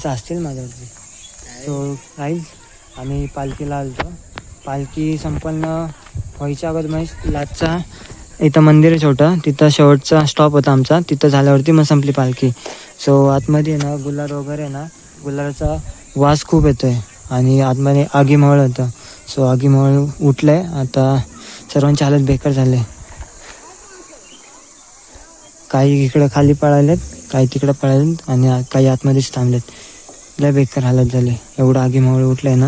माणसं असतील माझ्यावरती. सो गाईज आम्ही पालखीला आलतो. पालखी संपन्न व्हायच्या अगोदर म्हणजे लाटचा इथं मंदिर आहे छोटं, तिथं शेवटचा स्टॉप होता आमचा. तिथं झाल्यावरती मग संपली पालखी. सो आतमध्ये ना गुलाल वगैरे ना, गुलालाचा वास खूप येतो आहे आणि आतमध्ये आगीमहल होतं. सो आगीमहल उठलं आहे आता. सर्वांची हालत बेकार झाले. काही इकडं खाली पळालेत, काही तिकडं पळालेत आणि काही आतमध्येच थांबलेत. लय बेकार हालत झाली. एवढं आगीमहल उठलं आहे ना,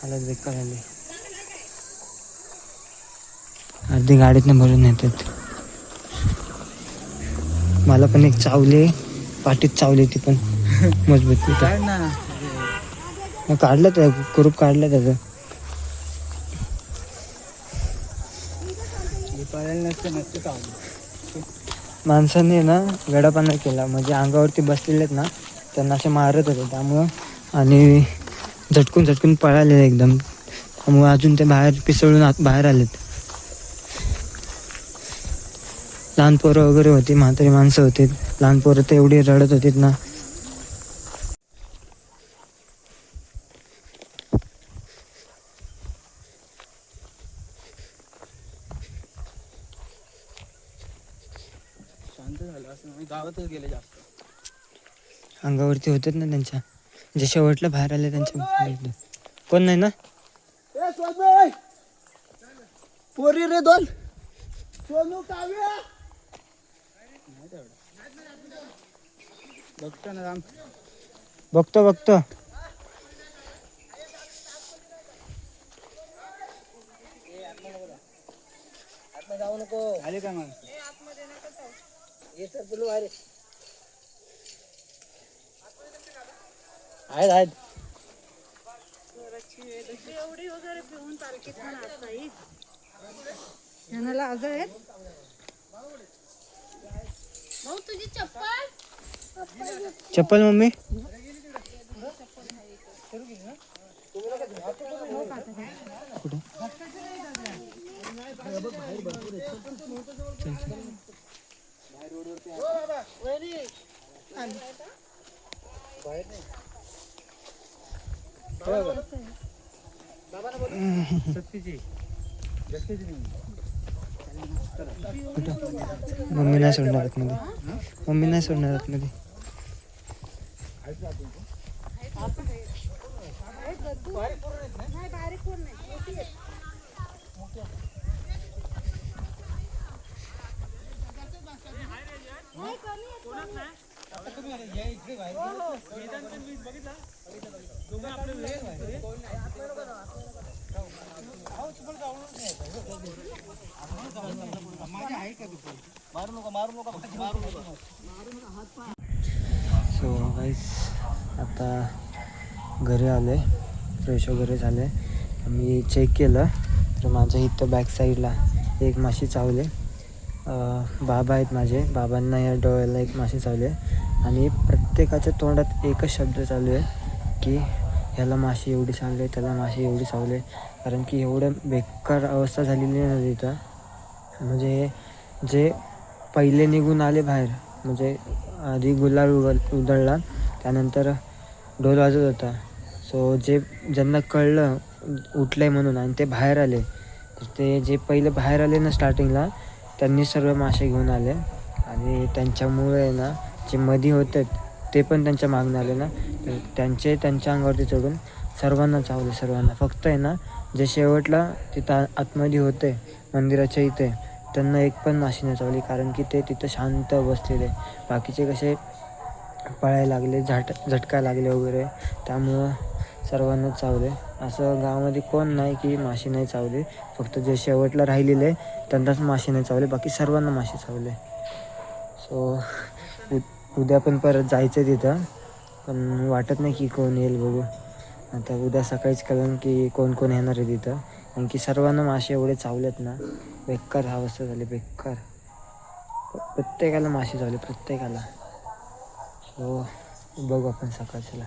हालत बेकार झाली. अर्धी गाडीतनं भरून येतात. मला पण एक चावले, पाठीत चावले ती पण मजबूत. काढलं त्या कुरूप काढलं त्याचं. माणसाने ना वेडापणा केला, म्हणजे अंगावरती बसलेलेत ना त्यांना असे मारत होते त्यामुळं, आणि झटकून झटकून पळाले एकदम. त्यामुळे अजून ते बाहेर पिसळून बाहेर आलेत. लहान पोरं वगैरे होती, म्हातारी माणसं होती. लहान पोरं तर एवढी रडत होतीत ना. गावातच गेले जास्त. अंगावरती होतेत ना त्यांच्या, जे शेवटला बाहेर आले त्यांच्या. कोण नाही ना पोरी रे दोन. सोनू काव्या बघतो ना राम. बघतो. जाऊ नको. आले का मग? आहेत. एवढी वगैरे पिऊन पालखीत पण असाईत. ह्यांना लाज आहेत. भाऊ तुझी चप्पल मम्मी. मम्मी नाही सोडणार आतमध्ये. मम्मी नाही सोडणार आतमध्ये. सो गाईस आता घरी आले, फ्रेश वगैरे झाले. मी चेक केलं तर माझ्या इथं बॅक साईडला एक माशी चावले. बाबा आहेत माझे, बाबांना या डोळ्याला एक माशी चावले आणि प्रत्येकाच्या तोंडात एकच शब्द चालू आहे की ह्याला माशी एवढी चावले, त्याला माशी एवढी चावले. कारण की एवढं बेकार अवस्था झालेली आहे ना तिथं. म्हणजे जे पहिले निघून आले बाहेर, म्हणजे आधी गुलाल उधळला, त्यानंतर ढोल वाजत होता. सो ज्यांना कळलं उठलं आहे म्हणून आणि ते बाहेर आले, तर ते जे पहिले बाहेर आले ना स्टार्टिंगला, त्यांनी सर्व मासे घेऊन आले. आणि त्यांच्यामुळे ना जे मधी होते ते पण त्यांच्या मागणं आले ना, तर त्यांच्या अंगावरती चढून सर्वांना चावले. सर्वांना. फक्त आहे ना जे शेवटला तिथं आतमध्ये होते मंदिराच्या इथे, त्यांना एक पण माशी नाही चावली. कारण की ते तिथं शांत बसलेले. बाकीचे कसे पळायला लागले, झटका लागले वगैरे, त्यामुळं सर्वांनाच चावले. असं गावामध्ये कोण नाही की माशी नाही चावली. फक्त जे शेवटला राहिलेले त्यांनाच माशी नाही चावले, बाकी सर्वांना माशी चावले. सो उद्या पण परत जायचं तिथं, पण वाटत नाही की कोण येईल बघू. आता उद्या सकाळीच कळेल की कोण कोण येणार आहे तिथं. कारण की सर्वांना मासे एवढे चावलेत ना, बेकार अवस्था झाली, बेकार. प्रत्येकाला माशी चावली, प्रत्येकाला. सो बघू आपण सकाळच्याला.